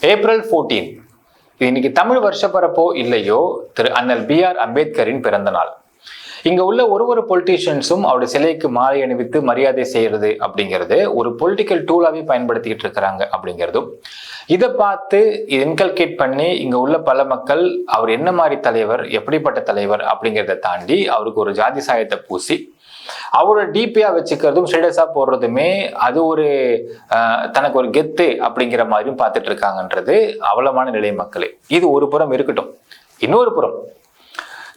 April 14 இன்னைக்கு தமிழ் வருஷப்பரப்போ இல்லையோ திரு அண்ணல் B.R. அம்பேத்கரின் பிறந்த நாள். இங்க உள்ள ஒரு பொலிட்டீஷியன்ஸும் அவருடைய சிலைக்கு மாலை அணிவித்து மரியாதை செய்யறது அப்படிங்கிறது ஒரு பொலிட்டிக்கல் டூலாவே பயன்படுத்திக்கிட்டு இருக்கிறாங்க அப்படிங்கிறதும் இதை பார்த்து இன்கல்கேட் பண்ணி இங்க உள்ள பல மக்கள் அவர் என்ன மாதிரி தலைவர், எப்படிப்பட்ட தலைவர் அப்படிங்கிறத தாண்டி அவருக்கு ஒரு ஜாதி சாயத்தை பூசி அவரோட டிபியா வச்சுக்கிறதும் ஸ்டேட்டஸா போடுறதுமே அது ஒரு தனக்கு ஒரு கெத்து அப்படிங்கிற மாதிரியும் பார்த்துட்டு இருக்காங்கன்றது அவலமான நிலை மக்களே. இது ஒரு புறம் இருக்கட்டும். இன்னொரு புறம்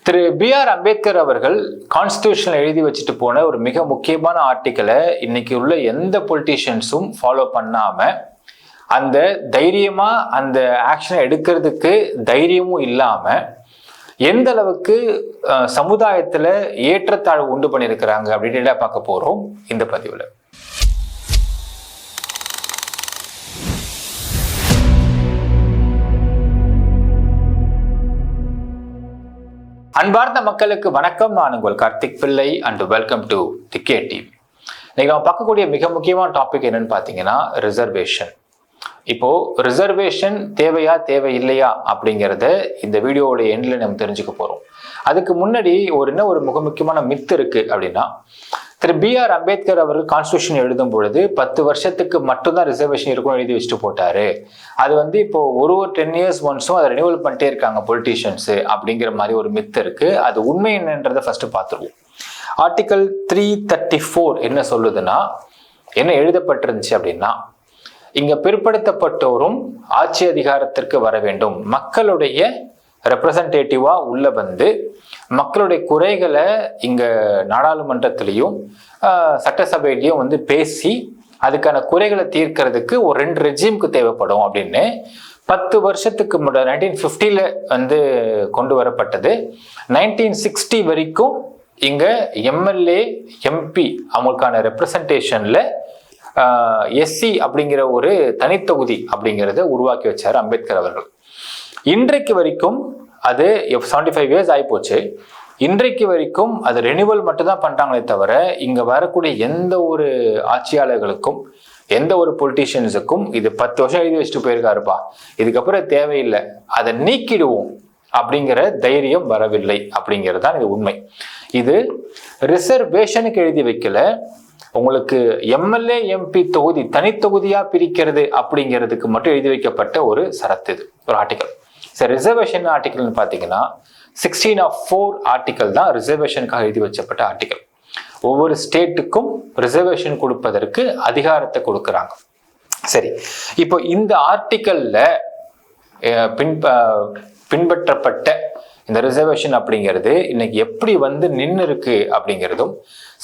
திரு B.R. அம்பேத்கர் அவர்கள் கான்ஸ்டிடியூஷன் எழுதி வச்சுட்டு போன ஒரு மிக முக்கியமான ஆர்டிக்கலை இன்னைக்கு உள்ள எந்த பொலிட்டீஷியன்ஸும் ஃபாலோ பண்ணாம அந்த தைரியமா அந்த ஆக்ஷனை எடுக்கிறதுக்கு தைரியமும் இல்லாம எந்த அளவுக்கு சமுதாயத்துல ஏற்றத்தாழ்வு உண்டு பண்ணியிருக்கிறாங்க அப்படின்னு பார்க்க போறோம் இந்த பதிவுல. அன்பார்ந்த மக்களுக்கு வணக்கம். நான் உங்கள் கார்த்திக் பிள்ளை and welcome to the K TV. இன்னைக்கு நம்ம பார்க்கக்கூடிய மிக முக்கியமான டாபிக் என்னன்னு பார்த்தீங்கன்னா ரிசர்வேஷன். இப்போ ரிசர்வேஷன் தேவையா தேவையில்லையா அப்படிங்கிறத இந்த வீடியோவோட எண்ட்ல நம்ம தெரிஞ்சுக்க போறோம். அதுக்கு முன்னாடி ஒரு மிக முக்கியமான மித்து இருக்கு. அப்படின்னா திரு B.R. அம்பேத்கர் அவர்கள் கான்ஸ்டியூஷன் எழுதும் பொழுது 10 வருஷத்துக்கு மட்டும்தான் ரிசர்வேஷன் இருக்கும் எழுதி வச்சுட்டு போட்டாரு. அது இப்போ ஒரு 10 years ஒன்ஸும் அதை ரினியூவல் பண்ணிட்டே இருக்காங்க பொலிட்டீஷியன்ஸ் அப்படிங்கிற மாதிரி ஒரு மித்து இருக்கு. அது உண்மை என்னன்றதை ஃபர்ஸ்ட் பார்த்துருவோம். ஆர்டிகல் 334 என்ன சொல்லுதுன்னா, என்ன எழுதப்பட்டிருந்துச்சு அப்படின்னா, இங்க பிற்படுத்தப்பட்டோரும் ஆட்சி அதிகாரத்திற்கு வர வேண்டும், மக்களுடைய ரெப்ரசன்டேட்டிவா உள்ள வந்து மக்களுடைய குறைகளை இங்க நாடாளுமன்றத்திலையும் சட்டசபையிலையும் பேசி அதுக்கான குறைகளை தீர்க்கிறதுக்கு ஒரு 2 ரெஜிமுக்கு தேவைப்படும் அப்படின்னு 10 வருஷத்துக்கு முன்னாடி 1950 கொண்டு வரப்பட்டது. 1960 வரைக்கும் இங்க எம்எல்ஏ எம்பி அவங்களுக்கான ரெப்ரசன்டேஷன்ல எஸ்சி அப்படிங்கிற ஒரு தனித்தொகுதி அப்படிங்கிறத உருவாக்கி வச்சார் அம்பேத்கர் அவர்கள். இன்றைக்கு வரைக்கும் அது 75 years ஆகிப்போச்சு. இன்றைக்கு வரைக்கும் அது ரெனிவல் மட்டும் தான் பண்றாங்களே தவிர இங்க வரக்கூடிய எந்த ஒரு ஆட்சியாளர்களுக்கும் எந்த ஒரு பொலிட்டீஷியன்ஸுக்கும் இது 10 வருஷம் எழுதி வச்சுட்டு போயிருக்காருப்பா, இதுக்கப்புறம் தேவையில்லை, அதை நீக்கிடுவோம் அப்படிங்கிற தைரியம் வரவில்லை அப்படிங்கிறது தான் இது உண்மை. இது ரிசர்வேஷனுக்கு எழுதி வைக்கல, உங்களுக்கு எம்எல்ஏ எம்பி தொகுதி தனித்தொகுதியா பிரிக்கிறது அப்படிங்கிறதுக்கு மட்டும் எழுதி வைக்கப்பட்ட ஒரு சரத்து. இது ஒரு ஆர்டிகல். சரி, ரிசர்வேஷன் ஆர்டிகல்னு பார்த்தீங்கன்னா 16(4) ஆர்டிகல் தான் ரிசர்வேஷனுக்காக எழுதி வச்சப்பட்ட ஆர்டிகல். ஒவ்வொரு ஸ்டேட்டுக்கும் ரிசர்வேஷன் கொடுப்பதற்கு அதிகாரத்தை கொடுக்குறாங்க. சரி, இப்போ இந்த ஆர்டிகல்ல பின்பற்றப்பட்ட இந்த ரிசர்வேஷன் அப்படிங்கிறது இன்னைக்கு எப்படி நின்று இருக்கு அப்படிங்கிறதும்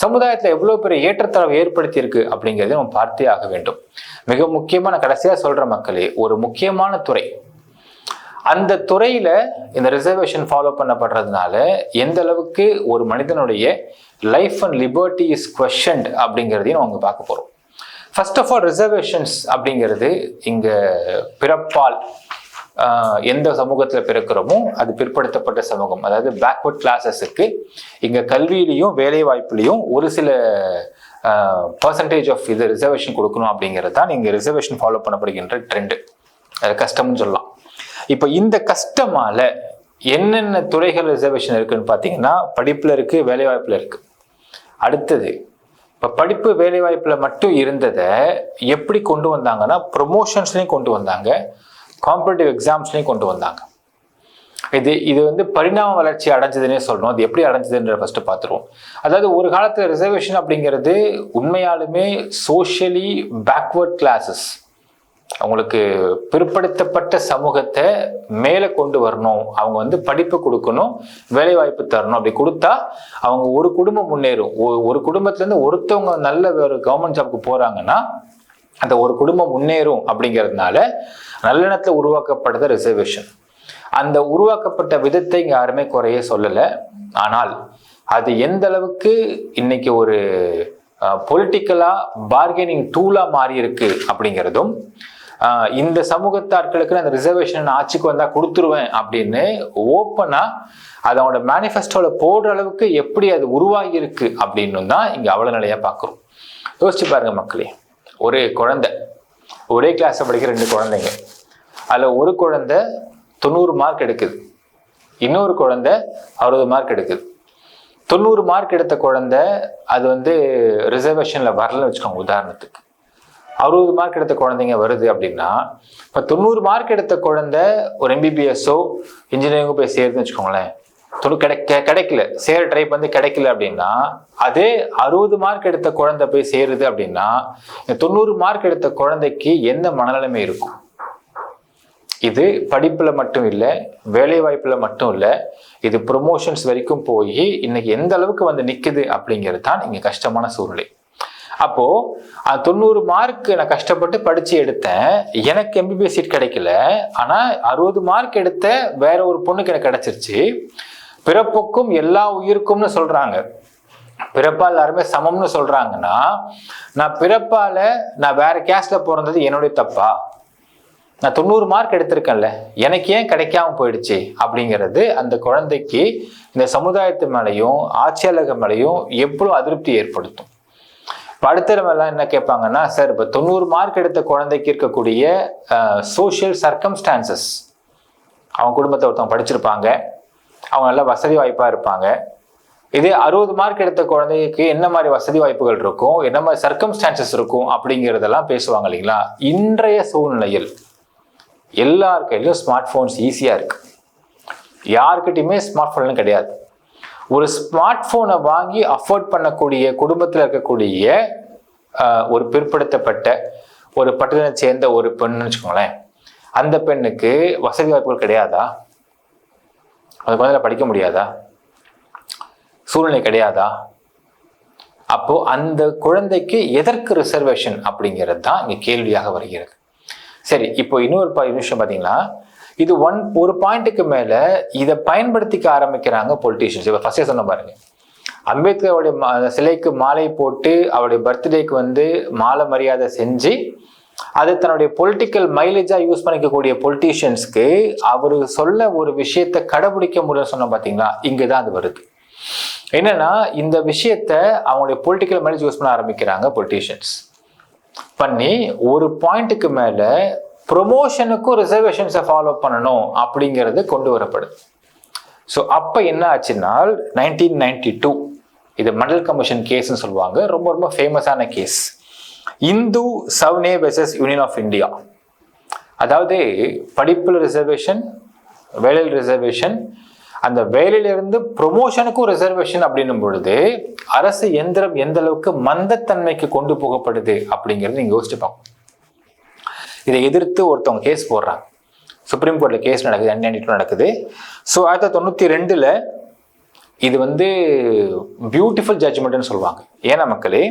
சமுதாயத்துல எவ்வளவு பெரிய ஏற்றத்தாழ்வு ஏற்படுத்தி இருக்கு அப்படிங்கிறதையும் நம்ம பார்த்தே ஆக வேண்டும். மிக முக்கியமான கடைசியா சொல்ற மக்களே, ஒரு முக்கியமான துறை, அந்த துறையில இந்த ரிசர்வேஷன் ஃபாலோ பண்ணப்படுறதுனால எந்த அளவுக்கு ஒரு மனிதனுடைய லைஃப் அண்ட் லிபர்ட்டி இஸ் குவெஸ்சன்ட் அப்படிங்கிறதையும் அவங்க பார்க்க போறோம். ஃபர்ஸ்ட் ஆஃப் ஆல், ரிசர்வேஷன்ஸ் அப்படிங்கிறது இங்க பிறப்பால் எந்த சமூகத்துல பிறக்கிறோமோ அது பிற்படுத்தப்பட்ட சமூகம், அதாவது பேக்வர்ட் கிளாஸஸுக்கு இங்க கல்வியிலையும் வேலை வாய்ப்புலையும் ஒரு சில பர்சன்டேஜ் ஆஃப் இது ரிசர்வேஷன் கொடுக்கணும் அப்படிங்கிறது தான் இங்க ரிசர்வேஷன் ஃபாலோ பண்ணப்படுகின்ற ட்ரெண்டு, கஸ்டம்னு சொல்லலாம். இப்போ இந்த கஸ்டமால என்னென்ன துறைகள் ரிசர்வேஷன் இருக்குன்னு பார்த்தீங்கன்னா, படிப்புல இருக்கு, வேலை வாய்ப்புல இருக்கு. அடுத்தது, இப்போ படிப்பு வேலை வாய்ப்புல மட்டும் இருந்ததை எப்படி கொண்டு வந்தாங்கன்னா ப்ரொமோஷன்ஸ்லையும் கொண்டு வந்தாங்க, காம்படிட்டிவ் எக்ஸாம்ஸ்லையும் கொண்டு வந்தாங்க. இது பரிணாம வளர்ச்சி அடைஞ்சதுன்னே சொல்லணும். அது எப்படி அடைஞ்சதுன்ற ஃபர்ஸ்ட் பார்த்துருவோம். அதாவது ஒரு காலத்துல ரிசர்வேஷன் அப்படிங்கிறது உண்மையாலுமே சோஷியலி பேக்வர்ட் கிளாஸஸ், அவங்களுக்கு பிற்படுத்தப்பட்ட சமூகத்தை மேலே கொண்டு வரணும், அவங்க படிப்பு கொடுக்கணும், வேலை வாய்ப்பு தரணும். அப்படி கொடுத்தா அவங்க ஒரு குடும்பம் முன்னேறும். ஒரு குடும்பத்துல இருந்து ஒருத்தவங்க நல்ல ஒரு கவர்மெண்ட் ஜாப்க்கு போறாங்கன்னா அந்த ஒரு குடும்பம் முன்னேறும் அப்படிங்கிறதுனால நல்லெண்ணத்துல உருவாக்கப்பட்டது ரிசர்வேஷன். அந்த உருவாக்கப்பட்ட விதத்தை இங்க யாருமே குறைய சொல்லலை. ஆனால் அது எந்த அளவுக்கு இன்னைக்கு ஒரு பொலிட்டிக்கலா பார்கெனிங் டூலா மாறி இருக்கு அப்படிங்கிறதும், இந்த சமூகத்தார்களுக்கு அந்த ரிசர்வேஷன் ஆட்சிக்கு வந்தா கொடுத்துருவேன் அப்படின்னு ஓப்பனா அது அவனோட மேனிஃபெஸ்டோல போடுற அளவுக்கு எப்படி அது உருவாகி இருக்கு அப்படின்னு தான் இங்க அவ்வளவு நிலையா பாக்குறோம். யோசிச்சு பாருங்க மக்களே, ஒரு குழந்தை, ஒரே கிளாஸ் படிக்கிற 2 குழந்தைங்க, அதில் ஒரு குழந்தை 90 மார்க் எடுக்குது, இன்னொரு குழந்தை 60 மார்க் எடுக்குது. 90 மார்க் எடுத்த குழந்தை அது வந்து ரிசர்வேஷன்ல வரலன்னு வச்சுக்கோங்க. உதாரணத்துக்கு 60 மார்க் எடுத்த குழந்தைங்க வருது அப்படின்னா, இப்போ 90 மார்க் எடுத்த குழந்தை ஒரு MBBSஓ இன்ஜினியரிங்கோ போய் சேருதுன்னு வச்சுக்கோங்களேன். கிடைக்கல, சேர ட்ரை பண்ணி கிடைக்கல அப்படின்னா, அதே 60 மார்க் எடுத்த குழந்தை போய் சேருது அப்படின்னா 90 மார்க் எடுத்த குழந்தைக்கு என்ன மனநிலைமை இருக்கும்? இது படிப்புல மட்டும் இல்லை, வேலை வாய்ப்புல மட்டும் இல்லை, இது ப்ரொமோஷன்ஸ் வரைக்கும் போய் இன்னைக்கு எந்த அளவுக்கு வந்து நிக்குது அப்படிங்கிறது தான் இங்க கஷ்டமான சூழ்நிலை. அப்போ 90 மார்க் நான் கஷ்டப்பட்டு படிச்சு எடுத்தேன், எனக்கு MBBS சீட் கிடைக்கல. ஆனா 60 மார்க் எடுத்த வேற ஒரு பொண்ணுக்கு எனக்கு கிடைச்சிருச்சு. பிறப்புக்கும் எல்லா உயிருக்கும்னு சொல்றாங்க, பிறப்பா எல்லாருமே சமம்னு சொல்றாங்கன்னா, நான் பிறப்பால நான் வேற கேஸ்ட்ல பிறந்தது என்னுடைய தப்பா? நான் 90 மார்க் எடுத்திருக்கேன்ல, எனக்கு ஏன் கிடைக்காம போயிடுச்சு அப்படிங்கிறது அந்த குழந்தைக்கு இந்த சமுதாயத்து மேலையும் ஆட்சியாளர்கள் மேலையும் எவ்வளவு அதிருப்தி ஏற்படுத்தும். அடுத்தவெல்லாம் என்ன கேட்பாங்கன்னா, சார் இப்போ 90 மார்க் எடுத்த குழந்தைக்கு இருக்கக்கூடிய சோஷியல் சர்க்கம்ஸ்டான்சஸ், அவங்க குடும்பத்தை ஒருத்தவங்க படிச்சிருப்பாங்க, அவங்க நல்ல வசதி வாய்ப்பா இருப்பாங்க. இதே 60 மார்க் எடுத்த குழந்தைக்கு என்ன மாதிரி வசதி வாய்ப்புகள் இருக்கும், என்ன மாதிரி சர்க்கம்ஸ்டான்சஸ் இருக்கும் அப்படிங்கிறதெல்லாம் பேசுவாங்க இல்லைங்களா. இன்றைய சூழ்நிலையில் எல்லார் கையிலும் ஸ்மார்ட் போன்ஸ் ஈஸியா இருக்கு. யாருக்கிட்டையுமே ஸ்மார்ட் போன் கிடையாது. ஒரு ஸ்மார்ட் போனை வாங்கி அஃபோர்ட் பண்ணக்கூடிய குடும்பத்தில் இருக்கக்கூடிய ஒரு பிற்படுத்தப்பட்ட ஒரு பட்டியலை சேர்ந்த ஒரு பெண்ணுன்னு வச்சுக்கோங்களேன், அந்த பெண்ணுக்கு வசதி வாய்ப்புகள் கிடையாதா? அந்த குழந்தைல படிக்க முடியாதா? சூழ்நிலை கிடையாதா? அப்போ அந்த குழந்தைக்கு எதற்கு ரிசர்வேஷன் அப்படிங்கிறது தான் இங்க கேள்வியாக வருகிறது. சரி, இப்போ இன்னொரு விஷயம் பார்த்தீங்கன்னா, இது ஒரு பாயிண்ட்டுக்கு மேல இதை பயன்படுத்திக்க ஆரம்பிக்கிறாங்க பொலிட்டீஷியன்ஸ். இப்போ ஃபர்ஸ்டே சொன்ன பாருங்க, அம்பேத்கர் அவருடைய சிலைக்கு மாலை போட்டு அவருடைய பர்த்டேக்கு வந்து மாலை மரியாதை செஞ்சு அது தன்னுடைய பொலிட்டிக்கல் மைலேஜா யூஸ் பண்ணிக்கக்கூடிய பொலிட்டீஷியன்ஸ்க்கு அவரு சொல்ல ஒரு விஷயத்தை கடைபிடிக்க முடியும் சொன்ன பார்த்தீங்களா, இங்கதான் அது வருது. என்னன்னா, இந்த விஷயத்த அவங்களுடைய பொலிட்டிக்கல் மைலேஜ் யூஸ் பண்ண ஆரம்பிக்கிறாங்க பொலிட்டீஷியன்ஸ். பண்ணி ஒரு பாயிண்ட்டுக்கு மேல ப்ரொமோஷனுக்கும் ரிசர்வேஷன்ஸை ஃபாலோ பண்ணணும் அப்படிங்கிறது கொண்டு வரப்படுது. ஸோ அப்போ என்ன ஆச்சுன்னா 1992 இது மண்டல் கமிஷன் கேஸ்ன்னு சொல்லுவாங்க, ரொம்ப ரொம்ப ஃபேமஸான கேஸ். இந்து Sawhney versus union of India. அதாவது படிப்பில் ரிசர்வேஷன், வேலையில் ரிசர்வேஷன், அந்த வேலையிலிருந்து ப்ரொமோஷனுக்கும் ரிசர்வேஷன் அப்படின்னும் பொழுது அரசு எந்திரம் எந்த அளவுக்கு மந்தத்தன்மைக்கு கொண்டு போகப்படுது அப்படிங்கிறது நீங்க யோசிச்சு பார்க்கணும். இதை எதிர்த்து ஒருத்தவங்க கேஸ் போடுறாங்க, சுப்ரீம் கோர்ட்ல கேஸ் நடக்குது, 1992 நடக்குது. ஸோ 1992 இது வந்து பியூட்டிஃபுல் ஜட்ஜ்மெண்ட்னு சொல்லுவாங்க. ஏன்னா மக்களே,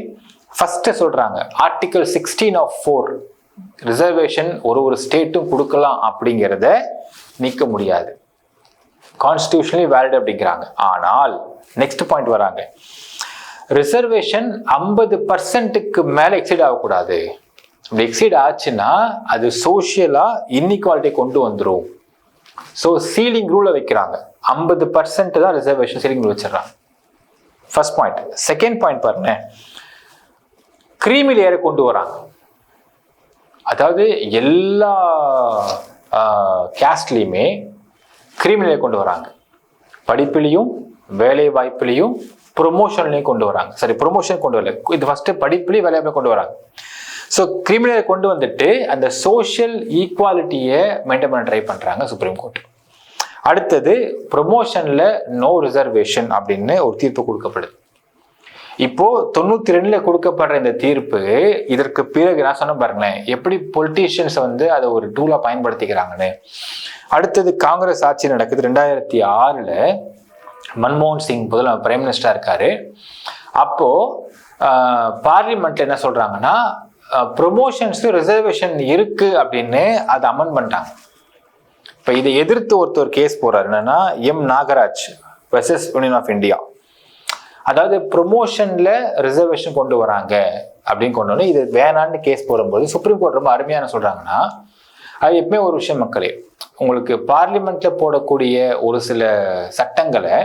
ஃபர்ஸ்ட் சொல்றாங்க ஆர்டிகல் 16 of 4 ரிசர்வேஷன் ஒரு ஸ்டேட்டும் கொடுக்கலாம் அப்படிங்கிறத நீக்க முடியாது, கான்ஸ்டிடியூஷனலி வேலிட் அப்படிங்கிறாங்க. ஆனால் நெக்ஸ்ட் பாயிண்ட் வராங்க, ரிசர்வேஷன் 50%க்கு மேல எக்ஸீட் ஆகக்கூடாது. அப்படி எக்ஸீட் ஆச்சுன்னா அது சோசியலா இன்இக்வாலிட்டி கொண்டு வந்துடும். ஸோ சீலிங் ரூலை வைக்கிறாங்க, 50% தான் ரிசர்வேஷன் சீலிங் ரூல் வச்சிடறாங்க. First point. செகண்ட் பாயிண்ட் பாருங்க, கிரீமி லேயரை கொண்டு வராங்க. அதாவது எல்லா கேஸ்ட்லையுமே கிரீமி லேயர் கொண்டு வராங்க, படிப்பிலையும் வேலை வாய்ப்புலையும் ப்ரொமோஷன்லையும் கொண்டு வராங்க. சரி, ப்ரொமோஷன் கொண்டு வரல, இது ஃபர்ஸ்ட் படிப்புலையும் வேலை வாய்ப்பு கொண்டு வராங்க. ஸோ கிரீமி லேயர் கொண்டு வந்துட்டு அந்த சோஷியல் ஈக்குவாலிட்டியை மெயின்டைன் பண்ண ட்ரை பண்றாங்க சுப்ரீம் கோர்ட். அடுத்தது ப்ரொமோஷன்ல நோ ரிசர்வேஷன் அப்படின்னு ஒரு தீர்ப்பு கொடுக்கப்படுது. இப்போ 92 கொடுக்கப்படுற இந்த தீர்ப்பு, இதற்கு பிறகு நான் சொன்ன பாருங்களேன் எப்படி பொலிட்டீஷியன்ஸ் வந்து அதை ஒரு டூலா பயன்படுத்திக்கிறாங்கன்னு. அடுத்தது காங்கிரஸ் ஆட்சி நடக்குது 2006. மன்மோகன் சிங் பிரைம் மினிஸ்டரா இருக்காரு. அப்போ பார்லிமெண்ட்ல என்ன சொல்றாங்கன்னா, ப்ரொமோஷன்ஸ்க்கு ரிசர்வேஷன் இருக்கு அப்படின்னு அதை அமெண்ட் பண்ணிட்டாங்க. இப்போ இதை எதிர்த்து ஒருத்தர் கேஸ் போறாரு, என்னன்னா M Nagaraj versus union of India. அதாவது ப்ரொமோஷன்ல ரிசர்வேஷன் கொண்டு வராங்க அப்படின்னு கொண்டு வந்து இது வேணான்னு கேஸ் போடும்போது சுப்ரீம் கோர்ட் ரொம்ப அருமையான சொல்றாங்கன்னா, அது எப்பவுமே ஒரு விஷயம் மக்களே, உங்களுக்கு பார்லிமெண்ட்ல போடக்கூடிய ஒரு சில சட்டங்களை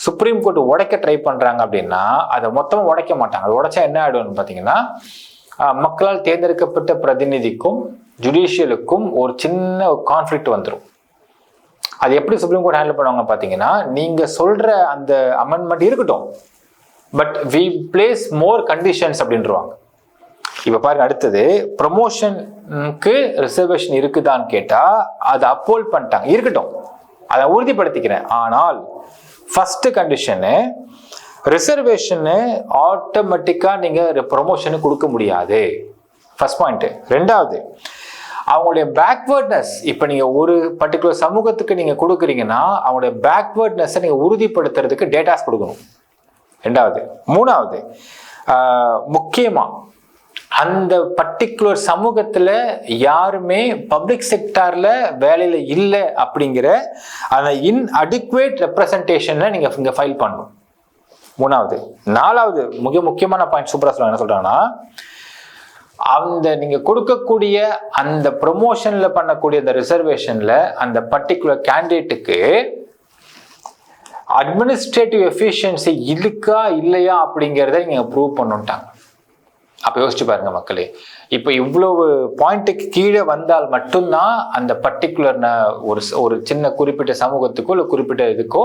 சுப்ரீம் கோர்ட் உடைக்க ட்ரை பண்றாங்க அப்படின்னா அதை மொத்தமாக உடைக்க மாட்டாங்க. அது உடைச்சா என்ன ஆயிடும்னு பார்த்தீங்கன்னா, மக்களால் தேர்ந்தெடுக்கப்பட்ட பிரதிநிதிக்கும் ஜுடிஷியலுக்கும் ஒரு சின்ன கான்ஃப்ளிக்ட் வந்துடும். அது எப்படி சுப்ரீம் கோர்ட் ஹேண்டில் பண்ணுவாங்க பார்த்தீங்கன்னா, நீங்க சொல்ற அந்த அமெண்ட்மெண்ட் இருக்கட்டும், but we place more conditions அப்படின்றாங்க. இப்ப பாருங்க, அடுத்தது ப்ரமோஷனுக்கு ரிசர்வேஷன் இருக்குதான்னு கேட்டா அதை அப்போல்ட் பண்ணிட்டாங்க. இருக்கட்டும், அதை உறுதிப்படுத்திக்கிறேன். ஆனால் ஃபர்ஸ்ட் கண்டிஷனு, ரிசர்வேஷனு ஆட்டோமேட்டிக்கா நீங்க ப்ரமோஷனு கொடுக்க முடியாது. First point. ரெண்டாவது, அவங்களுடைய பேக்வேர்ட்னஸ், இப்போ நீங்க ஒரு பர்டிகுலர் சமூகத்துக்கு நீங்க கொடுக்குறீங்கன்னா அவங்களுடைய பேக்வேர்ட்னஸை நீங்க உறுதிப்படுத்துறதுக்கு டேட்டாஸ் கொடுக்கணும். ரெண்டாவது. மூணாவது, முக்கியமா அந்த பர்டிகுலர் சமூகத்துல யாருமே பப்ளிக் செக்டார்ல வேலையில இல்லை அப்படிங்கிற அந்த இன்அடிக்குவேட் ரெப்ரசன்டேஷனை நீங்க இங்க ஃபைல் பண்ணணும். மூணாவது. நாலாவது மிக முக்கியமான பாயிண்ட் சூப்பரா சொல்ல என்ன சொல்றாங்கன்னா, அந்த நீங்க கொடுக்கக்கூடிய அந்த ப்ரொமோஷன்ல பண்ணக்கூடிய அந்த ரிசர்வேஷன்ல அந்த பர்டிகுலர் கேண்டிடேட்டுக்கு அட்மினிஸ்ட்ரேட்டிவ் எஃபிஷியன்சி இருக்கா இல்லையா அப்படிங்கிறத நீங்க ப்ரூவ் பண்ணிட்டாங்க. அப்ப யோசிச்சு பாருங்க மக்களே, இப்ப இவ்வளவு பாயிண்ட்டுக்கு கீழே வந்தால் மட்டும்தான் அந்த பர்டிகுலர் ஒரு சின்ன குறிப்பிட்ட சமூகத்துக்கோ இல்லை குறிப்பிட்ட இதுக்கோ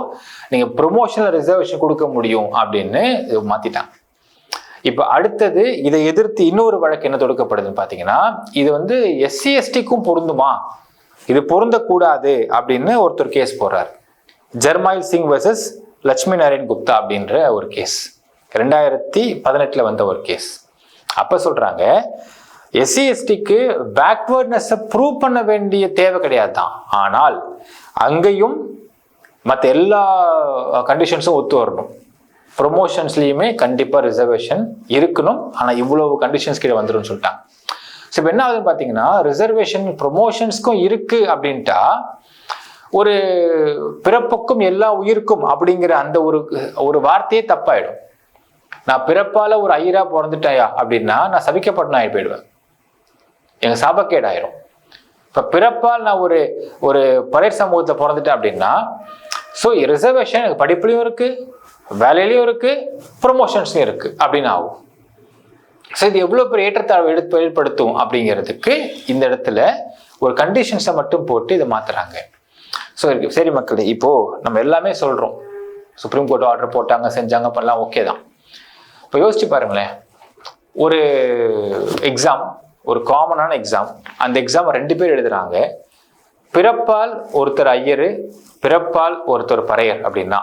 நீங்க ப்ரொமோஷனல் ரிசர்வேஷன் கொடுக்க முடியும் அப்படின்னு மாத்திட்டாங்க. இப்ப அடுத்தது, இதை எதிர்த்து இன்னொரு வழக்கு என்ன தொடுக்கப்படுதுன்னு பாத்தீங்கன்னா, இது வந்து எஸ்சி எஸ்டிக்கும் பொருந்துமா, இது பொருந்தக்கூடாது அப்படின்னு ஒருத்தர் கேஸ் போடுறாரு. ஜர்மைல் சிங் வர்சஸ் லட்சுமி நாராயண் குப்தா அப்படின்ற ஒரு கேஸ் 2018 வந்த ஒரு கேஸ். அப்ப சொல்றாங்க, எஸ்சி எஸ்டிக்கு பேக்வேர்ட்னஸ் ப்ரூவ் பண்ண வேண்டிய தேவை கிடையாது தான், ஆனால் அங்கேயும் மற்ற எல்லா கண்டிஷன்ஸும் ஒத்து வரணும். ப்ரொமோஷன்ஸ்லயுமே கண்டிப்பா ரிசர்வேஷன் இருக்கணும், ஆனா இவ்வளவு கண்டிஷன்ஸ் கீழே வந்துடும் சொல்லிட்டாங்க. ஸோ இப்போ என்ன ஆகுதுன்னு பார்த்தீங்கன்னா, ரிசர்வேஷன் ப்ரொமோஷன்ஸ்க்கும் இருக்கு அப்படின்ட்டா ஒரு பிறப்புக்கும் எல்லா உயிருக்கும் அப்படிங்கிற அந்த ஒரு வார்த்தையே தப்பாயிடும். நான் பிறப்பால ஒரு ஐயரா பிறந்துட்டாயா அப்படின்னா நான் சபிக்கப்பட்ட ஆகி போயிடுவேன், எங்க சாபக்கேடாயிரும். இப்ப பிறப்பால் நான் ஒரு பழைய சமூகத்தை பிறந்துட்டேன் அப்படின்னா, ஸோ ரிசர்வேஷன் எனக்கு படிப்புலையும் இருக்கு, வேலையிலையும் இருக்கு, ப்ரொமோஷன்ஸ்லையும் இருக்கு அப்படின்னு ஆகும். ஸோ இது எவ்வளவு பெரிய ஏற்றத்தாழ்வு ஏற்படுத்தும் அப்படிங்கிறதுக்கு இந்த இடத்துல ஒரு கண்டிஷன்ஸை மட்டும் போட்டு இதை மாத்துறாங்க. ஸோ சரி மக்களே, இப்போ நம்ம எல்லாமே சொல்றோம், சுப்ரீம் கோர்ட் ஆர்டர் போட்டாங்க, செஞ்சாங்க, பண்ணலாம், ஓகே தான். இப்போ யோசிச்சு பாருங்களேன், ஒரு எக்ஸாம், ஒரு காமனான எக்ஸாம், அந்த எக்ஸாம் 2 பேர் எழுதுறாங்க. பிறப்பால் ஒருத்தர் ஐயரு, பிறப்பால் ஒருத்தர் பறையர் அப்படின்னா,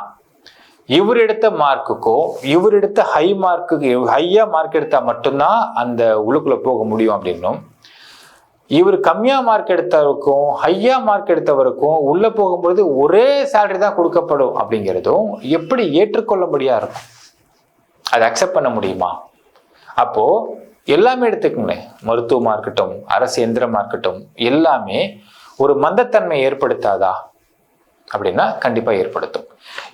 இவர் எடுத்த மார்க்குக்கோ இவர் எடுத்த ஹையா மார்க் எடுத்தா மட்டும்தான் அந்த உள்ளுக்குள்ள போக முடியும் அப்படின்னும், இவர் கம்மியா மார்க் எடுத்தவருக்கும் ஹையா மார்க் எடுத்தவருக்கும் உள்ள போகும்பொழுது ஒரே சேலரி தான் கொடுக்கப்படும் அப்படிங்கிறதும் எப்படி ஏற்றுக்கொள்ளும்படியா இருக்கும்? அதை அக்செப்ட் பண்ண முடியுமா? அப்போ எல்லாமே எடுத்துக்கங்களேன், மருத்துவமா இருக்கட்டும், அரசு எந்திரமா இருக்கட்டும், எல்லாமே ஒரு மந்தத்தன்மை ஏற்படுத்தாதா அப்படின்னா கண்டிப்பா ஏற்படுத்தும்.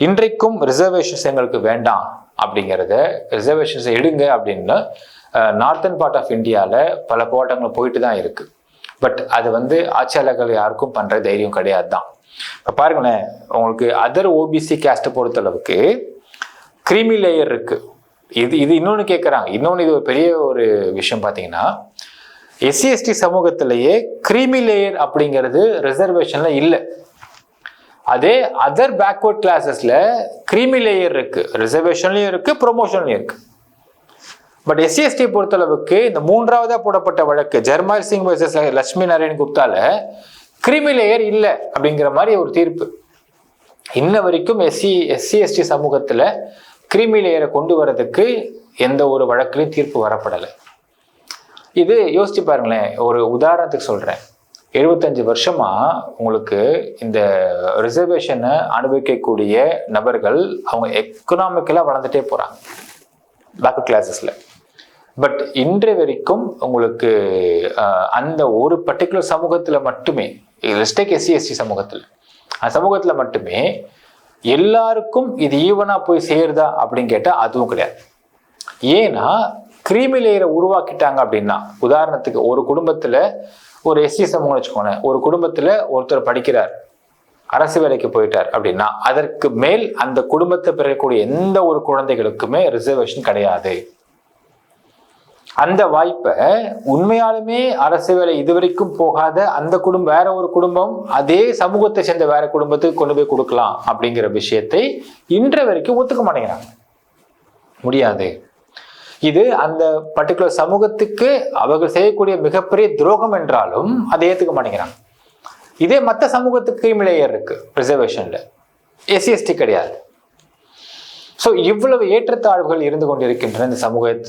இன்றைக்கும் ரிசர்வேஷன்ஸ் எங்களுக்கு வேண்டாம் அப்படிங்கிறத, ரிசர்வேஷன்ஸ் எடுங்க அப்படின்னு நார்த்தன் பார்ட் ஆஃப் இந்தியாவில் பல போராட்டங்கள் போயிட்டு தான் இருக்கு. பட் அது வந்து ஆட்சியாளர்கள் யாருக்கும் பண்ற தைரியம் கிடையாது தான். இப்போ பாருங்களேன், உங்களுக்கு அதர் ஓபிசி கேஸ்ட்டை பொறுத்தளவுக்கு கிரீமி லேயர் இருக்கு. இது இன்னொன்று கேட்குறாங்க. இன்னொன்று இது ஒரு பெரிய ஒரு விஷயம் பார்த்தீங்கன்னா, எஸ்சி எஸ்டி சமூகத்திலேயே கிரீமி லேயர் அப்படிங்கிறது ரிசர்வேஷன்ல இல்லை. அதே அதர் பேக்வர்ட் கிளாஸஸ்ல கிரீமி லேயர் இருக்கு, ரிசர்வேஷன்லயும் இருக்கு, ப்ரொமோஷன்லயும் இருக்கு. பட் எஸ்சி எஸ்டி பொறுத்தளவுக்கு இந்த 3ஆவதா போடப்பட்ட வழக்கு ஜர்மைல் சிங் வர்சஸ் லட்சுமி நாராயண் குப்தால கிரீமி லேயர் இல்லை அப்படிங்கிற மாதிரி ஒரு தீர்ப்பு. இன்ன வரைக்கும் எஸ்சி எஸ்டி சமூகத்துல கிரீமி லேயரை கொண்டு வரதுக்கு எந்த ஒரு வழக்கிலையும் தீர்ப்பு வரப்படலை. இது யோசிச்சு பாருங்களேன். ஒரு உதாரணத்துக்கு சொல்றேன், 75 வருஷமா உங்களுக்கு இந்த ரிசர்வேஷனை அனுபவிக்கக்கூடிய நபர்கள் அவங்க எக்கனாமிக்கலா வளர்ந்துட்டே போறாங்க பேக்வர்ட் கிளாஸஸ்ல. பட் இன்று வரைக்கும் உங்களுக்கு அந்த ஒரு பர்டிகுலர் சமூகத்துல மட்டுமே, எஸ்சி எஸ்டி சமூகத்துல, அந்த சமூகத்துல மட்டுமே எல்லாருக்கும் இது ஈவனா போய் சேருதா அப்படின்னு கேட்டா அதுவும் கிடையாது. ஏன்னா கிரீமி லேயரை உருவாக்கிட்டாங்க அப்படின்னா, உதாரணத்துக்கு ஒரு குடும்பத்துல ஒரு எஸ்சி சமூகம் வச்சுக்கோங்க, ஒரு குடும்பத்துல ஒருத்தர் படிக்கிறார், அரசு வேலைக்கு போயிட்டார் அப்படின்னா அதற்கு மேல் அந்த குடும்பத்தை பிறக்கக்கூடிய எந்த ஒரு குழந்தைகளுக்குமே ரிசர்வேஷன் கிடையாது. அந்த வாய்ப்பை உண்மையாலுமே அரசு வேலை இதுவரைக்கும் போகாத அந்த குடும்பம், வேற ஒரு குடும்பம் அதே சமூகத்தை சேர்ந்த வேற குடும்பத்துக்கு கொண்டு போய் கொடுக்கலாம் அப்படிங்கிற விஷயத்தை இன்ற வரைக்கும் ஒத்துக்க மாட்டேங்கிறாங்க. முடியாது. இது அந்த பர்டிகுலர் சமூகத்துக்கு அவர்கள் செய்யக்கூடிய மிகப்பெரிய துரோகம் என்றாலும் அதை ஏத்துக்க மாட்டேங்கிறாங்க. இதே மற்ற சமூகத்துக்கு கிரீமி லேயர் இருக்கு ரிசர்வேஷன்ல, எஸ்சி கிடையாது. ஸோ இவ்வளவு ஏற்றத்தாழ்வுகள் இருந்து கொண்டிருக்கின்றன இந்த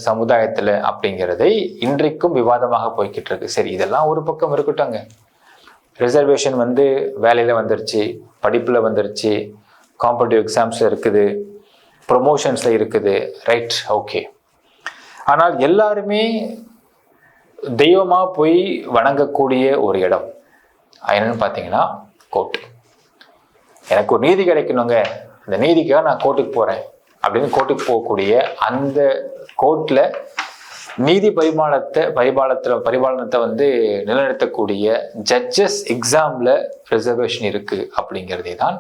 சமுதாயத்துல அப்படிங்கிறதை இன்றைக்கும் விவாதமாக போய்கிட்டு இருக்கு. சரி, இதெல்லாம் ஒரு பக்கம் இருக்கட்டும்ங்க. ரிசர்வேஷன் வேலையில வந்துருச்சு, படிப்புல வந்துருச்சு, காம்படிட்டிவ் எக்ஸாம்ஸ்ல இருக்குது, ப்ரொமோஷன்ஸ்ல இருக்குது, ரைட், ஓகே. ஆனால் எல்லாருமே தெய்வமா போய் வணங்கக்கூடிய ஒரு இடம் என்னன்னு பார்த்தீங்கன்னா கோர்ட். எனக்கு ஒரு நீதி கிடைக்கணுங்க, இந்த நீதிக்காக நான் கோர்ட்டுக்கு போறேன் அப்படின்னு கோர்ட்டுக்கு போகக்கூடிய அந்த கோர்ட்ல நீதி பரிபாலனத்தை நிலைநிறுத்தக்கூடிய ஜட்ஜஸ் எக்ஸாம்ல ரிசர்வேஷன் இருக்கு அப்படிங்கிறதே தான்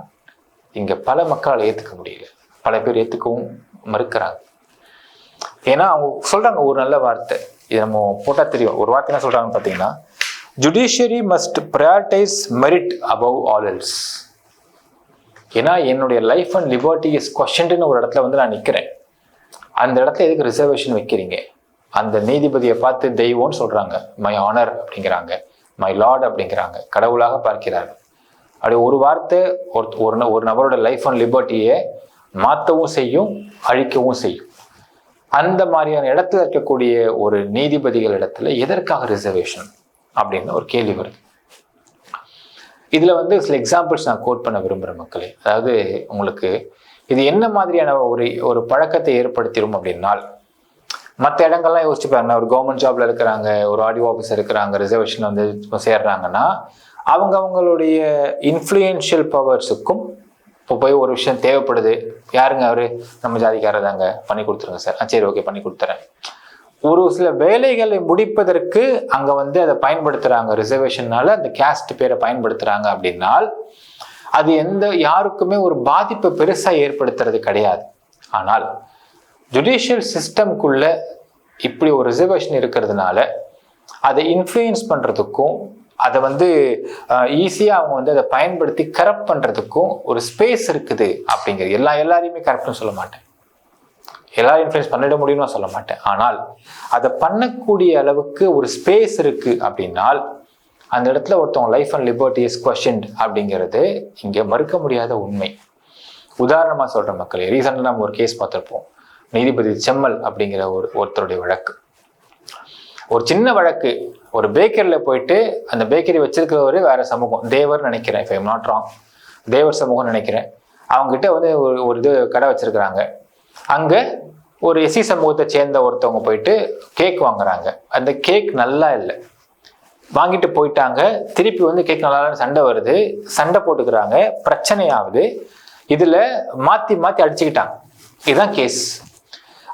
இங்க பல மக்களால் ஏத்துக்க முடியல. பல பேர் ஏத்துக்கவும் மறுக்கிறாங்க. ஏன்னா அவங்க சொல்றாங்க ஒரு நல்ல வார்த்தை, இது நம்ம போட்டா தெரியும். ஒரு வார்த்தை என்ன சொல்றாங்கன்னு பார்த்தீங்கன்னா, judiciary must prioritise merit above all else. ஏன்னா என்னுடைய லைஃப் அண்ட் லிபர்ட்டி இஸ் கொஸ்டின்னு ஒரு இடத்துல நான் நிற்கிறேன். அந்த இடத்துல எதுக்கு ரிசர்வேஷன் வைக்கிறீங்க? அந்த நீதிபதியை பார்த்து தெய்வம்னு சொல்றாங்க, மை ஆனர் அப்படிங்கிறாங்க, மை லார்ட் அப்படிங்கிறாங்க, கடவுளாக பார்க்கிறாங்க. அப்படி ஒரு வார்த்தை ஒரு நபரோட லைஃப் அண்ட் லிபர்ட்டியை மாற்றவும் செய்யும், அழிக்கவும் செய்யும். அந்த மாதிரியான இடத்துல இருக்கக்கூடிய ஒரு நீதிபதிகள் இடத்துல எதற்காக ரிசர்வேஷன் அப்படின்னு ஒரு கேள்வி வருது. இதுல சில எக்ஸாம்பிள்ஸ் நான் கோட் பண்ண விரும்புகிறேன் மக்களே. அதாவது உங்களுக்கு இது என்ன மாதிரியான ஒரு பழக்கத்தை ஏற்படுத்திடும் அப்படின்னால், மற்ற இடங்கள்லாம் யோசிச்சு பாருங்க. ஒரு கவர்மெண்ட் ஜாப்ல இருக்கிறாங்க, ஒரு ஆடியோ ஆஃபீஸர் இருக்கிறாங்க, ரிசர்வேஷன் சேர்றாங்கன்னா அவங்களுடைய இன்ஃப்ளூயன்ஷியல் பவர்ஸுக்கும் இப்போ போய் ஒரு விஷயம் தேவைப்படுது, யாருங்க அவரு, நம்ம ஜாதிக்காரர் தாங்க, பண்ணி கொடுத்துருங்க சார், சரி ஓகே பண்ணி கொடுத்துறேன். ஒரு சில வேலைகளை முடிப்பதற்கு அங்க அதை பயன்படுத்துறாங்க, ரிசர்வேஷன்னால அந்த கேஸ்ட் பேரை பயன்படுத்துறாங்க அப்படின்னால் அது யாருக்குமே ஒரு பாதிப்பை பெருசா ஏற்படுத்துறது கிடையாது. ஆனால் ஜுடிஷியல் சிஸ்டம்குள்ள இப்படி ஒரு ரிசர்வேஷன் இருக்கிறதுனால அதை இன்ஃப்ளூயன்ஸ் பண்றதுக்கும் அதை ஈஸியா அவங்க அதை பயன்படுத்தி கரப்ட் பண்றதுக்கும் ஒரு ஸ்பேஸ் இருக்குது அப்படிங்கிறது. எல்லாரையுமே கரப்ட்னு சொல்ல மாட்டேன், எல்லாரும் இன்ஃப்ளூயன்ஸ் பண்ணிட முடியும்னு சொல்ல மாட்டேன். ஆனால் அதை பண்ணக்கூடிய அளவுக்கு ஒரு ஸ்பேஸ் இருக்கு அப்படின்னால் அந்த இடத்துல ஒருத்தவங்க life and liberty is questioned அப்படிங்கிறது இங்க மறுக்க முடியாத உண்மை. உதாரணமா சொல்ற மக்களே, ரீசெண்டா நம்ம ஒரு கேஸ் பார்த்திருப்போம், நீதிபதி செம்மல் அப்படிங்கிற ஒருத்தருடைய வழக்கு. ஒரு சின்ன வழக்கு, ஒரு பேக்கரியில் போயிட்டு அந்த பேக்கரி வச்சிருக்கிறவரு வேற சமூகம், தேவர் நினைக்கிறேன், if I am not wrong, தேவர் சமூகம் நினைக்கிறேன். அவங்ககிட்ட ஒரு இது கடை வச்சிருக்கிறாங்க. அங்க ஒரு எஸ்சி சமூகத்தை சேர்ந்த ஒருத்தவங்க போயிட்டு கேக் வாங்குறாங்க. அந்த கேக் நல்லா இல்லை, வாங்கிட்டு போயிட்டாங்க. திருப்பி கேக் நல்லா சண்டை வருது, சண்டை போட்டுக்கிறாங்க, பிரச்சனை ஆகுது. இதுல மாத்தி மாத்தி அடிச்சுக்கிட்டாங்க. இதுதான் கேஸ்.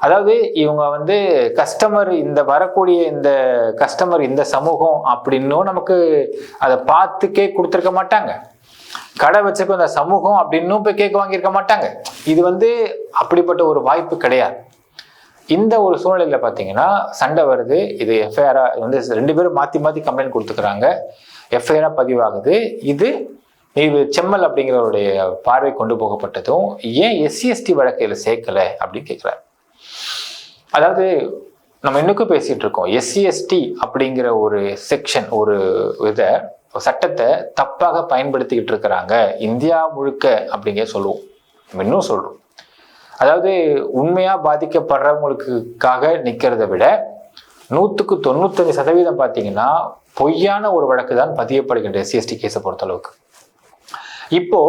அதாவது இவங்க கஸ்டமர் வரக்கூடிய இந்த கஸ்டமர் இந்த சமூகம் அப்படின்னும் நமக்கு அதை பார்த்து கேக் கொடுத்துருக்க மாட்டாங்க. கடை வச்சிருக்க அந்த சமூகம் அப்படின்னும் போய் கேக் வாங்கியிருக்க மாட்டாங்க. இது அப்படிப்பட்ட ஒரு வாய்ப்பு கிடையாது. இந்த ஒரு சூழ்நிலையில பாத்தீங்கன்னா சண்டை வருது. இது எஃப்ஐஆரா ரெண்டு பேரும் மாத்தி மாத்தி கம்ப்ளைண்ட் கொடுத்துக்கிறாங்க. எஃப்ஐஆரா பதிவாகுது. இது செம்மல் அப்படிங்கிறவருடைய பார்வை கொண்டு போகப்பட்டதும் ஏன் எஸ்சி/எஸ்டி வழக்கையில சேர்க்கல அப்படின்னு கேட்கிறார். அதாவது நம்ம இன்னுக்கும் பேசிட்டு இருக்கோம், எஸ்சி/எஸ்டி அப்படிங்கிற ஒரு செக்ஷன், ஒரு சட்டத்தை தப்பாக பயன்படுத்திக்கிட்டு இருக்கிறாங்க இந்தியா முழுக்க அப்படிங்கிற சொல்லுவோம், இன்னும் சொல்றோம். அதாவது உண்மையா பாதிக்கப்படுறவங்களுக்காக நிக்கிறத விட 195% பார்த்தீங்கன்னா பொய்யான ஒரு வழக்கு தான் பதியப்படுகின்ற எஸ்சி/எஸ்டி கேஸை பொறுத்த அளவுக்கு. இப்போ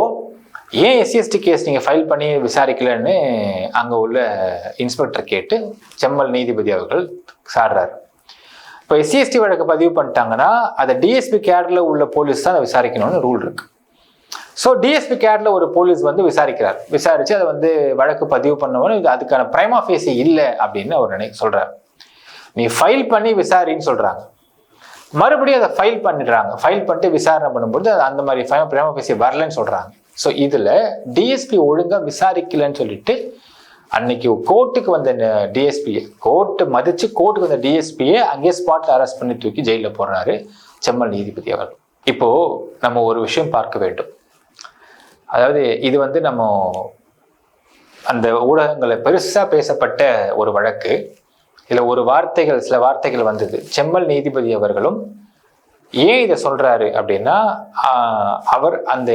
ஏன் எஸ்சி/எஸ்டி கேஸ் நீங்க ஃபைல் பண்ணி விசாரிக்கலன்னு அங்க உள்ள இன்ஸ்பெக்டர் கேட்டு செம்மல் நீதிபதி அவர்கள் சாடுறாரு. இப்போ எஸ்சி/எஸ்டி வழக்கு பதிவு பண்ணிட்டாங்கன்னா அதை டிஎஸ்பி கேர்ல உள்ள போலீஸ் தான் விசாரிக்கணும்னு ரூல் இருக்கு. ஸோ டிஎஸ்பி கேர்ல ஒரு போலீஸ் விசாரிக்கிறார். விசாரிச்சு அதை வழக்கு பதிவு பண்ணவொன்னு அதுக்கான பிரைமா ஃபேசி இல்லை அப்படின்னு அவர் சொல்றாரு. நீ ஃபைல் பண்ணி விசாரின்னு சொல்றாங்க. மறுபடியும் அதை ஃபைல் பண்ணிடுறாங்க. ஃபைல் பண்ணிட்டு விசாரணை பண்ணும்போது அந்த மாதிரி பிரைமா ஃபேசி வரலன்னு சொல்றாங்க. ஸோ இதுல டிஎஸ்பி ஒழுங்கா விசாரிக்கலன்னு சொல்லிட்டு அன்னைக்கு கோர்ட்டுக்கு வந்த டிஎஸ்பியை, கோர்ட்டு மதிச்சு கோர்ட்டுக்கு வந்த டிஎஸ்பியை அங்கேயே ஸ்பாட்ல அரெஸ்ட் பண்ணி தூக்கி ஜெயிலில் போடுறாரு செம்மல் நீதிபதி அவர்கள். இப்போ நம்ம ஒரு விஷயம் பார்க்க வேண்டும். அதாவது இது வந்து நம்ம அந்த ஊடகங்களை பெருசா பேசப்பட்ட ஒரு வழக்கு. இதுல சில வார்த்தைகள் வந்தது. செம்மல் நீதிபதி அவர்களும் ஏன் இதை சொல்றாரு அப்படின்னா, அவர் அந்த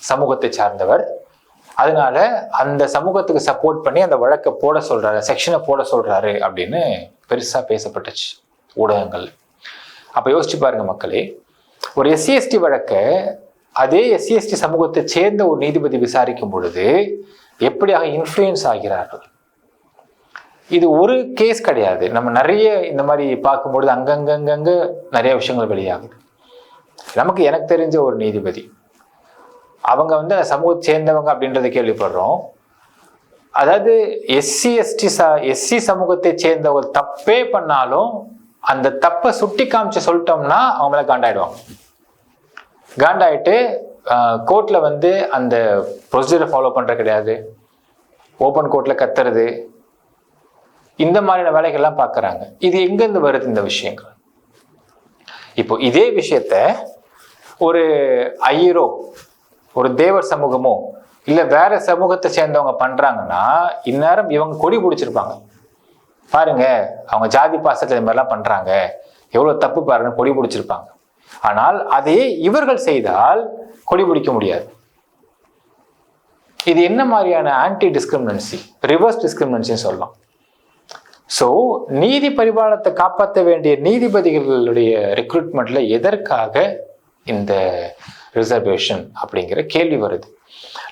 சமூகத்தை சார்ந்தவர், அதனால அந்த சமூகத்துக்கு சப்போர்ட் பண்ணி அந்த வழக்கை போட சொல்றாரு, செக்ஷனை போட சொல்றாரு அப்படின்னு பெருசா பேசப்பட்டுச்சு ஊடகங்கள். அப்ப யோசிச்சு பாருங்க மக்களே, ஒரு எஸ்சி/எஸ்டி வழக்கை அதே எஸ்சி/எஸ்டி சமூகத்தை சேர்ந்த ஒரு நீதிபதி விசாரிக்கும் பொழுது எப்படியாக இன்ஃப்ளூயன்ஸ் ஆகிறார்கள். இது ஒரு கேஸ் கிடையாது, நம்ம நிறைய இந்த மாதிரி பார்க்கும்பொழுது அங்கங்க நிறைய விஷயங்கள் வெளியாகுது. எனக்கு தெரிஞ்ச ஒரு நீதிபதி, அவங்க வந்து சமூகத்தை சேர்ந்தவங்க அப்படின்றத கேள்விப்படுறோம். அதாவது எஸ்சி சமூகத்தை சேர்ந்தவங்க தப்பே பண்ணாலும் அந்த தப்பை சுட்டி காமிச்சு சொல்லிட்டோம்னா அவங்க மேல காண்டாயிடுவாங்க. காண்டாயிட்டு கோர்ட்ல வந்து அந்த ப்ரொசீஜரை ஃபாலோ பண்றது கிடையாது, ஓப்பன் கோர்ட்ல கத்துறது, இந்த மாதிரியான வேலைகள்லாம் பார்க்கறாங்க. இது எங்கிருந்து வருது இந்த விஷயங்கள்? இப்போ இதே விஷயத்த ஒரு ஐயரோ ஒரு தேவர் சமூகமோ இல்ல வேற சமூகத்தை சேர்ந்தவங்க பண்றாங்கன்னா இந்நேரம் இவங்க கொடி பிடிச்சிருப்பாங்க. பாருங்க அவங்க ஜாதி பாசத்துல இந்த மாதிரிலாம் பண்றாங்க, எவ்வளவு தப்பு பாருங்க, கொடி பிடிச்சிருப்பாங்க. ஆனால் அதே இவர்கள் செய்தால் கொடி பிடிக்க முடியாது. இது என்ன மாதிரியான ஆன்டி டிஸ்கிரிமினன்சி, ரிவர்ஸ் டிஸ்கிரிமினன்சின்னு சொல்லலாம். ஸோ நீதி பரிபாலனத்தை காப்பாற்ற வேண்டிய நீதிபதிகளுடைய ரெக்ரூட்மெண்ட்ல எதற்காக இந்த ரிசர்வேஷன் அப்படிங்கிற கேள்வி வருது.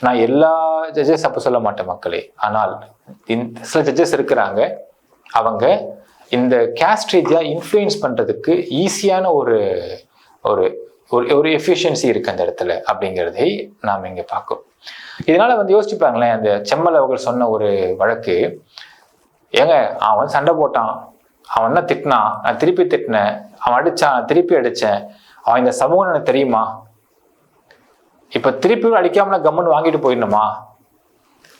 நான் எல்லா ஜட்ஜஸ் அப்போ சொல்ல மாட்டேன் மக்களே, ஆனால் சில ஜட்ஜஸ் இருக்கிறாங்க, அவங்க இந்த கேஸ்ட் ரீதியா இன்ஃப்ளூயன்ஸ் பண்றதுக்கு ஈஸியான ஒரு ஒரு ஒரு எஃபிஷியன்சி இருக்கு அந்த இடத்துல அப்படிங்கிறதை நாம் இங்க பார்க்கிறோம். இதனால வந்து யோசிச்சுப்பாங்களேன், அந்த செம்மல் அவர்கள் சொன்ன ஒரு வழக்கு, ஏங்க அவன் சண்டை போட்டான், அவன் தான் திட்டினான், நான் திருப்பி திட்டினேன், அவன் அடிச்சான், நான் திருப்பி அடிச்சேன், அவன் இந்த சமூகம் எனக்கு தெரியுமா, இப்ப திருப்பி அடிக்காம கம்முன்னு வாங்கிட்டு போயிடணுமா?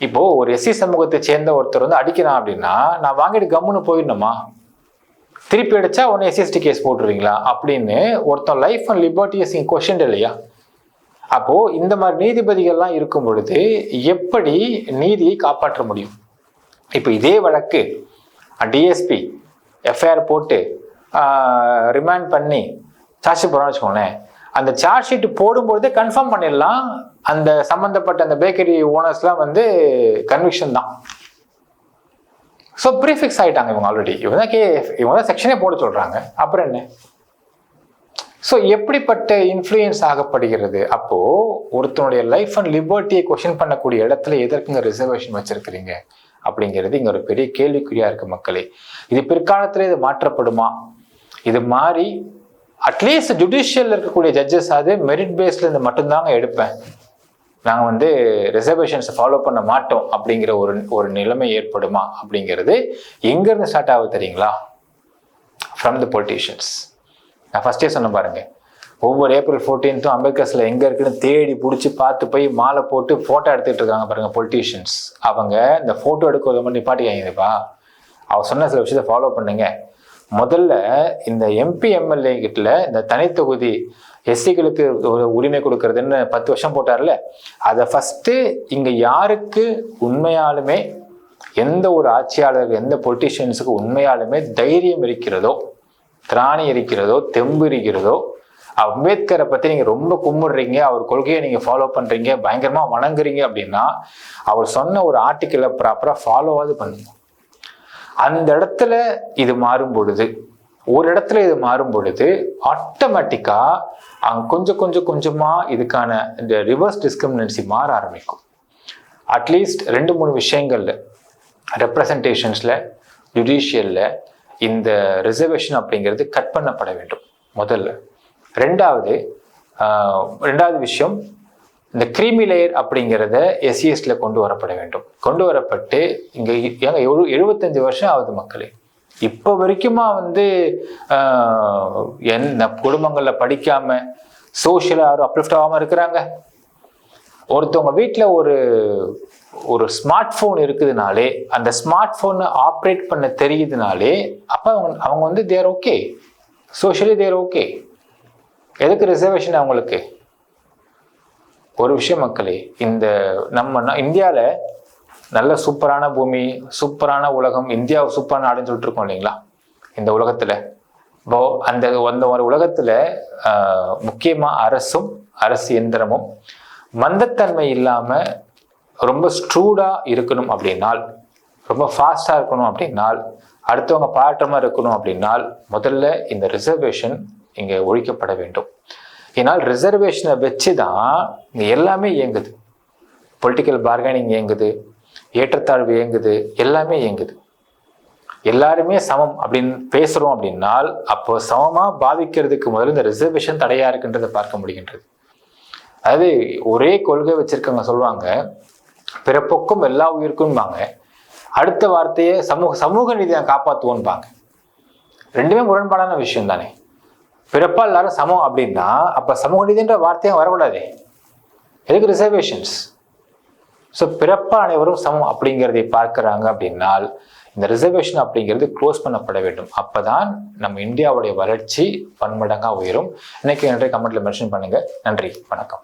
இப்போ ஒரு எஸ்சி சமூகத்தை சேர்ந்த ஒருத்தர் வந்து அடிக்கிறான் அப்படின்னா நான் வாங்கிட்டு கம்முன்னு போயிடணுமா? திருப்பி அடிச்சா உடனே எஸ்சி/எஸ்டி கேஸ் போட்டுருவீங்களா அப்படின்னு ஒருத்தன் லைஃப் அண்ட் லிபர்ட்டிஸ் கொஸ்டின் இல்லையா? அப்போ இந்த மாதிரி நீதிபதிகள்லாம் இருக்கும் பொழுது எப்படி நீதியை காப்பாற்ற முடியும்? இப்போ இதே வழக்கு டிஎஸ்பி எஃப்ஐஆர் போட்டு ரிமாண்ட் பண்ணி சார்ஜ் ஷீட் போறோம்னு வச்சுக்கோங்களேன், அந்த சார்ஜ் ஷீட் போடும்பொழுதே கன்ஃபார்ம் பண்ணிடலாம் அந்த சம்பந்தப்பட்ட அந்த பேக்கரி ஓனர்ஸ்லாம் வந்து கன்விக்ஷன் தான். ஸோ ப்ரீஃபிக்ஸ் ஆகிட்டாங்க இவங்க ஆல்ரெடி, இவங்க தான் செக்ஷனே போட சொல்றாங்க, அப்புறம் என்ன? ஸோ எப்படிப்பட்ட இன்ஃப்ளூயன்ஸ் ஆகப்படுகிறது? அப்போ ஒருத்தனுடைய லைஃப் அண்ட் லிபர்ட்டியை கொஸ்டின் பண்ணக்கூடிய இடத்துல எதற்குங்க ரிசர்வேஷன் வச்சிருக்கிறீங்க அப்படிங்கிறது இங்க ஒரு பெரிய கேள்விக்குறியா இருக்கு மக்களே. இது பிற்காலத்துல இது மாற்றப்படுமா? இது மாறி அட்லீஸ்ட் ஜுடிஷியல் இருக்கக்கூடிய ஜட்ஜஸ் அது மெரிட் பேஸ்ல இருந்து மட்டும்தாங்க எடுப்பேன், நாங்கள் வந்து ரிசர்வேஷன்ஸை ஃபாலோ பண்ண மாட்டோம் அப்படிங்கிற ஒரு நிலைமை ஏற்படுமா அப்படிங்கிறது எங்கேருந்து ஸ்டார்ட் ஆகுது தெரியுங்களா? From the politicians. நான் ஃபர்ஸ்டே சொன்ன பாருங்க, ஒவ்வொரு April 14th அம்பேத்கர்ஸ்ல எங்க இருக்குன்னு தேடி பிடிச்சி பார்த்து போய் மாலை போட்டு போட்டோ எடுத்துட்டு இருக்காங்க பாருங்க பொலிட்டீஷியன்ஸ். அவங்க இந்த போட்டோ எடுக்கிறத மட்டும் நிப்பாட்டிக்காங்கப்பா, அவர் சொன்ன சில விஷயத்தை ஃபாலோ பண்ணுங்க. முதல்ல இந்த எம்பி எம்எல்ஏ கிட்ட இந்த தனித்தொகுதி எஸ்சிகளுக்கு ஒரு உரிமை கொடுக்கறதுன்னு 10 வருஷம் போட்டார்ல, அதை ஃபர்ஸ்ட் இங்க யாருக்கு உண்மையாலுமே எந்த ஒரு ஆட்சியாளருக்கு எந்த பொலிட்டீஷியன்ஸுக்கு உண்மையாலுமே தைரியம் இருக்கிறதோ, திராணி இருக்கிறதோ, தெம்பு இருக்கிறதோ, அம்பேத்கரை பத்தி நீங்க ரொம்ப கும்பிடுறீங்க, அவர் கொள்கையை நீங்க ஃபாலோ பண்றீங்க, பயங்கரமா வணங்குறீங்க அப்படின்னா அவர் சொன்ன ஒரு ஆர்டிக்கிளை ப்ராப்பரா ஃபாலோவாது பண்ணுங்க. அந்த இடத்துல இது மாறும் பொழுது, ஒரு இடத்துல இது மாறும் பொழுது ஆட்டோமேட்டிக்கா அங்க கொஞ்சம் கொஞ்சமா இதுக்கான இந்த ரிவர்ஸ் டிஸ்கிரிமினன்சி மாற ஆரம்பிக்கும். அட்லீஸ்ட் 2-3 விஷயங்கள்ல, ரெப்ரசன்டேஷன்ஸ்ல, ஜுடிஷியல்ல இந்த ரிசர்வேஷன் அப்படிங்கிறது கட் பண்ணப்பட வேண்டும் முதல்ல. ரெண்டாவது விஷயம், இந்த கிரீமி லேயர் அப்படிங்கிறத எஸ்சிஎஸ்ல கொண்டு வரப்பட வேண்டும். கொண்டு வரப்பட்டு இங்க 75 வருஷம் ஆகுது மக்களே, இப்போ வரைக்குமா வந்து குடும்பங்கள்ல படிக்காம சோசியலா யாரும் அப்லிஃப்ட் ஆகாம இருக்கிறாங்க? ஒருத்தவங்க வீட்டில் ஒரு ஸ்மார்ட் ஃபோன் இருக்குதுனாலே, அந்த ஸ்மார்ட் ஃபோனை ஆப்ரேட் பண்ண தெரியுதுனாலே அப்போ அவங்க வந்து there okay, socially there okay. எதுக்கு ரிசர்வேஷன் அவங்களுக்கு? ஒரு விஷயம் மக்களே, இந்த நம்ம இந்தியாவில் நல்ல சூப்பரான பூமி, சூப்பரான உலகம், இந்தியா சூப்பரான நாடுன்னு சொல்லிட்டு இருக்கோம் இல்லைங்களா? இந்த உலகத்தில் இப்போ அந்த ஒரு உலகத்தில் முக்கியமாக அரசு இயந்திரமும் மந்தத்தன்மை இல்லாமல் ரொம்ப ஸ்ட்ரூடாக இருக்கணும் அப்படின்னால், ரொம்ப ஃபாஸ்டாக இருக்கணும் அப்படின்னால், அடுத்தவங்க பாராட்டமாக இருக்கணும் அப்படின்னால் முதல்ல இந்த ரிசர்வேஷன் இங்கே ஒழிக்கப்பட வேண்டும். ஏன்னால் ரிசர்வேஷனை வச்சு தான் இங்கே எல்லாமே இயங்குது. பொலிட்டிக்கல் பார்கெனிங் இயங்குது, ஏற்றத்தாழ்வு இயங்குது, எல்லாமே இயங்குது. எல்லாருமே சமம் அப்படின்னு பேசுகிறோம் அப்படின்னால் அப்போ சமமாக பாவிக்கிறதுக்கு முதல்ல இந்த ரிசர்வேஷன் தடையாக இருக்குன்றதை பார்க்க முடிகின்றது. அதாவது ஒரே கொள்கை வச்சிருக்கவங்க சொல்லுவாங்க பிறப்பொக்கும் எல்லா உயிருக்கும்பாங்க, அடுத்த வார்த்தையை சமூக நீதியை காப்பாற்றுவோன்பாங்க. ரெண்டுமே முரண்பாடான விஷயம் தானே. பிறப்பா எல்லாரும் சமம் அப்படின்னா அப்போ சமூக நீதின்ற வார்த்தையை வரக்கூடாதே. எதுக்கு ரிசர்வேஷன்ஸ்? ஸோ பிறப்பா அனைவரும் சமம் அப்படிங்கிறதை பார்க்குறாங்க அப்படின்னால் இந்த ரிசர்வேஷன் அப்படிங்கிறது க்ளோஸ் பண்ணப்பட வேண்டும். அப்போதான் நம்ம இந்தியாவுடைய வளர்ச்சி பன்மடங்காக உயரும். இன்னைக்கு கமெண்ட்ல மென்ஷன் பண்ணுங்க. நன்றி, வணக்கம்.